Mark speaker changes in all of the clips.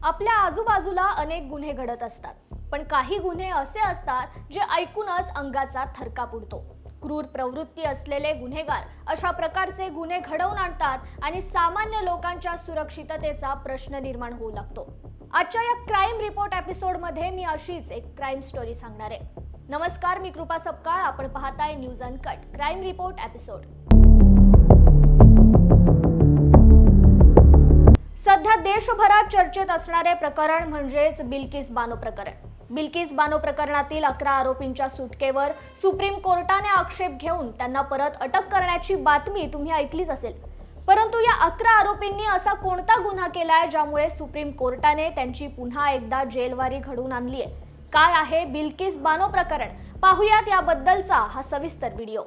Speaker 1: आपल्या आजूबाजूला अनेक गुन्हे घडत असतात, पण काही गुन्हे असे असतात जे ऐकूनच अंगाचा थरकाप उडतो. क्रूर प्रवृत्ती असलेले गुन्हेगार अशा प्रकारचे गुन्हे घडवून आणतात आणि सामान्य लोकांच्या सुरक्षिततेचा प्रश्न निर्माण होऊ लागतो. आजच्या या क्राईम रिपोर्ट एपिसोडमध्ये मी अशीच एक क्राईम स्टोरी सांगणार आहे. नमस्कार, मी कृपा सपकाळ. आपण पाहताय news uncut crime report episode. सध्या देशभरात चर्चेत असणारे प्रकरण म्हणजेच बिल्किस बानो प्रकरण. बिल्किस बानो प्रकरणातील 11 आरोपींच्या सुटकेवर सुप्रीम कोर्टाने आक्षेप घेऊन त्यांना परत अटक करण्याची बातमी तुम्ही ऐकलीच असेल. परंतु या 11 आरोपींनी असा कोणता गुन्हा केलाय ज्यामुळे सुप्रीम कोर्टाने त्यांची पुन्हा एकदा जेलवारी घडवून आणली आहे? काय आहे बिल्किस बानो प्रकरण? पाहूयात याबद्दलचा हा सविस्तर व्हिडिओ.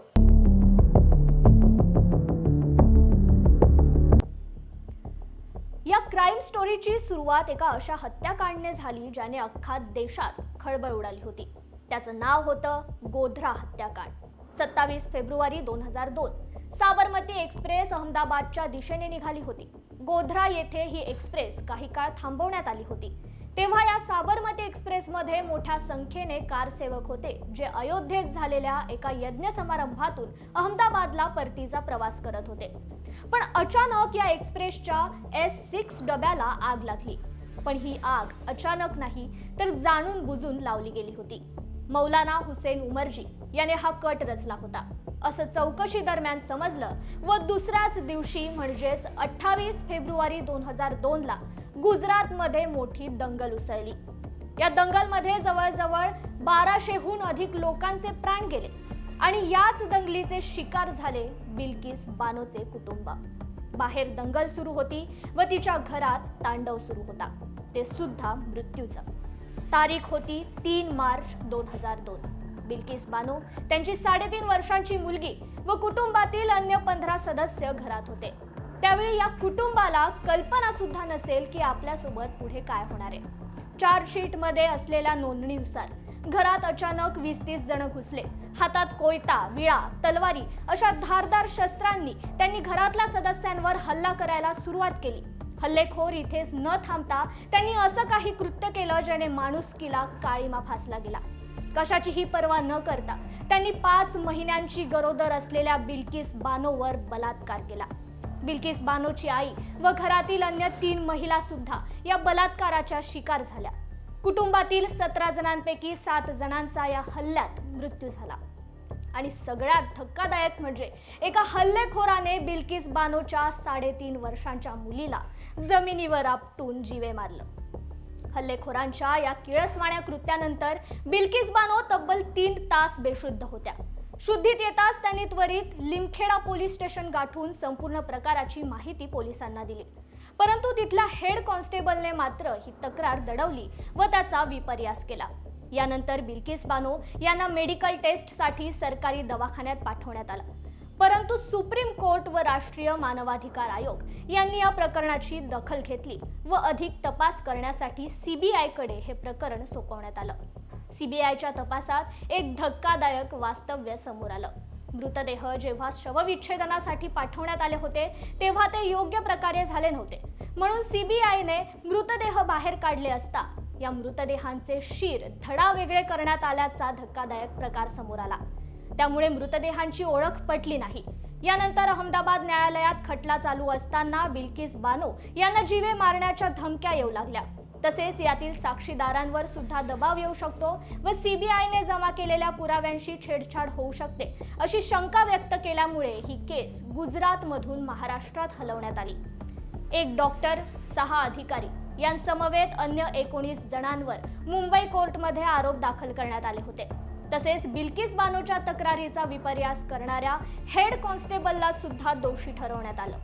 Speaker 1: या क्राईम स्टोरीची सुरुवात एका अशा हत्याकांडने झाली ज्याने अख्खा देशात खळबळ उडाली होती. त्याचं नाव होतं गोध्रा हत्याकांड. 27 फेब्रुवारी 2002 साबरमती एक्सप्रेस अहमदाबादच्या दिशेने निघाली होती. गोध्रा येथे ही एक्सप्रेस काही काळ थांबवण्यात आली होती. तेव्हा या साबरमती एक्सप्रेसमध्ये मोठ्या संख्येने कारसेवक होते जे अयोध्येत झालेल्या एका यज्ञ समारंभातून अहमदाबादला परतीचा प्रवास करत होते. पण अचानक या एक्सप्रेसच्या S6 डब्याला आग लागली. पण ही आग अचानक नाही तर जाणून बुजून लावली गेली होती. मौलाना हुसेन उमरजी याने हा कट रचला होता असं चौकशी दरम्यान समजलं व दुसऱ्याच दिवशी म्हणजेच 28 फेब्रुवारी 2002 ला गुजरातमध्ये मोठी दंगल उसळली. या दंगलमध्ये जवळजवळ 1200हून अधिक लोकांचे प्राण गेले आणि याच दंगलीचे शिकार झाले बिल्किस बानोचे कुटुंब. बाहेर दंगल सुरू होती व तिच्या घरात तांडव सुरू होता, ते सुद्धा मृत्यूचं. तारीख होती 3 मार्च 2002. बिल्किस बानो, त्यांची 3.5 वर्षांची मुलगी व कुटुंबातील अन्य 15 सदस्य घरात होते. त्यावेळी या कुटुंबाला कल्पना सुद्धा नसेल की आपल्यासोबत पुढे काय होणार आहे. चार्जशीट मध्ये असलेल्या नोंदणीनुसार घरात अचानक 20-30 जण घुसले. हातात कोयता, विळा, तलवारी अशा धारदार शस्त्रांनी त्यांनी घरातल्या सदस्यांवर हल्ला करायला सुरुवात केली. हल्लेखोर इथेच न थांबता त्यांनी असं काही कृत्य केलं ज्याने माणुसकीला काळीमा फासला गेला. कशाचीही पर्वा न करता त्यांनी 5 महिन्यांची गरोदर असलेल्या बिल्किस बानोवर बलात्कार केला. बिल्किस बानोची आई व घरातील अन्य 3 महिला सुद्धा या बलात्काराच्या शिकार झाल्या. कुटुंबातील 17 जणांपैकी 7 जणांचा या हल्ल्यात मृत्यू झाला. आणि सगळ्यात धक्कादायक म्हणजे एका हल्लेखोराने बिल्किस बानोच्या 3.5 वर्षांच्या मुलीला जमिनीवर आपटून जीवे मारलं. हल्लेखोरांच्या या किळसवाण्या कृत्यानंतर बिल्किस बानो तब्बल 3 तास बेशुद्ध होत्या. शुद्धीत येताच त्यांनी त्वरित लिमखेडा पोलीस स्टेशन गाठून संपूर्ण प्रकाराची माहिती पोलिसांना दिली. परंतु तिथल्या हेड कॉन्स्टेबलने मात्र ही तक्रार दडवली व त्याचा विपर्यास केला. यानंतर बिल्किस बानो यांना मेडिकल टेस्टसाठी सरकारी दवाखान्यात पाठवण्यात आलं. परंतु सुप्रीम कोर्ट व राष्ट्रीय मानवाधिकार आयोग यांनी या प्रकरणाची दखल घेतली व अधिक तपास करण्यासाठी CBI कडे हे प्रकरण सोपवण्यात आलं. CBIच्या तपासात एक धक्कादायक वास्तव्य समोर आलं. मृतदेह जेव्हा शवविच्छेदनासाठी पाठवण्यात आले होते तेव्हा ते योग्य प्रकारे झाले नव्हते. म्हणून CBIने मृतदेह बाहेर काढले असता या मृतदेहांचे शीर धडा वेगळे करण्यात आल्याचा धक्कादायक प्रकार समोर आला. त्यामुळे मृतदेहांची ओळख पटली नाही. यानंतर अहमदाबाद न्यायालयात खटला चालू असताना बिल्किस बानो यांना जीवे मारण्याच्या धमक्या येऊ लागल्या. तसेच यातील साक्षीदारांवर सुद्धा दबाव येऊ शकतो व CBIने जमा केलेल्या पुराव्यांशी छेडछाड होऊ शकते अशी शंका व्यक्त केल्यामुळे ही केस गुजरातमधून महाराष्ट्रात हलवण्यात आली. एक डॉक्टर, 6 अधिकारी यांसमवेत अन्य 19 जणांवर मुंबई कोर्टमध्ये आरोप दाखल करण्यात आले होते. तसेच बिल्किस बानोच्या तक्रारीचा विपर्यास करणाऱ्या हेड कॉन्स्टेबलला सुद्धा दोषी ठरवण्यात आलं.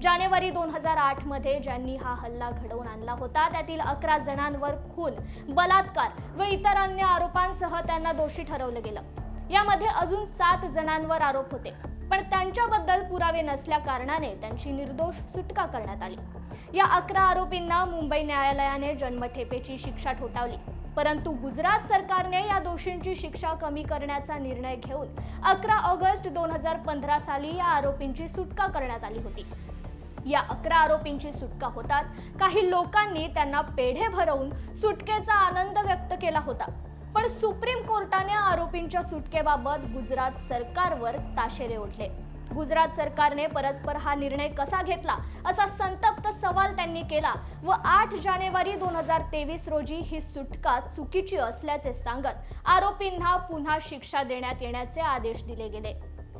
Speaker 1: जानेवारी 2008 मध्ये ज्यांनी हा हल्ला घडवून आणला होता त्यातील 11 जणांवर खून, बलात्कार व इतर अन्य आरोपांसह त्यांना दोषी ठरवलं गेलं. यामध्ये अजून 7 जणांवर आरोप होते, पण त्यांच्याबद्दल पुरावे नसल्या कारणाने त्यांची निर्दोष सुटका करण्यात आली. या 11 आरोपींना मुंबई न्यायालयाने जन्मठेपेची शिक्षा ठोठावली. परंतु गुजरात सरकारने या दोषींची शिक्षा कमी करण्याचा निर्णय घेऊन 11 ऑगस्ट 2015 साली या आरोपींची सुटका करण्यात आली होती. या 11 आरोपींची सुटका होताच काही लोकांनी त्यांना पेढे भरवून सुटकेचा आनंद व्यक्त केला होता. पण सुप्रीम कोर्टाने आरोपींच्या सुटकेबाबत गुजरात सरकारवर ताशेरे ओढले. गुजरात सरकारने परस्पर हा निर्णय कसा घेतला असा संतप्त सवाल त्यांनी केला व 8 जानेवारी 2023 रोजी ही सुटका चुकीची असल्याचे सांगत आरोपींना पुन्हा शिक्षा देण्यात येण्याचे आदेश दिले गेले.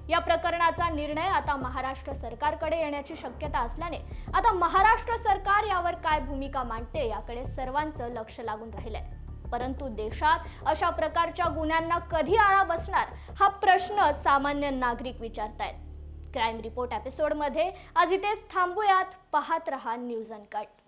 Speaker 1: या प्रकरणाचा निर्णय आता महाराष्ट्र सरकारकडे येण्याची शक्यता असल्याने आता महाराष्ट्र सरकार यावर काय भूमिका मांडते याकडे सर्वांचं लक्ष लागून राहिलंय. परंतु देशात अशा प्रकारच्या गुन्ह्यांना कधी आळा बसणार हा प्रश्न सामान्य नागरिक विचारतायत. क्राईम रिपोर्ट एपिसोडमध्ये आज इथेच थांबूयात. पाहत रहा न्यूज अनकट.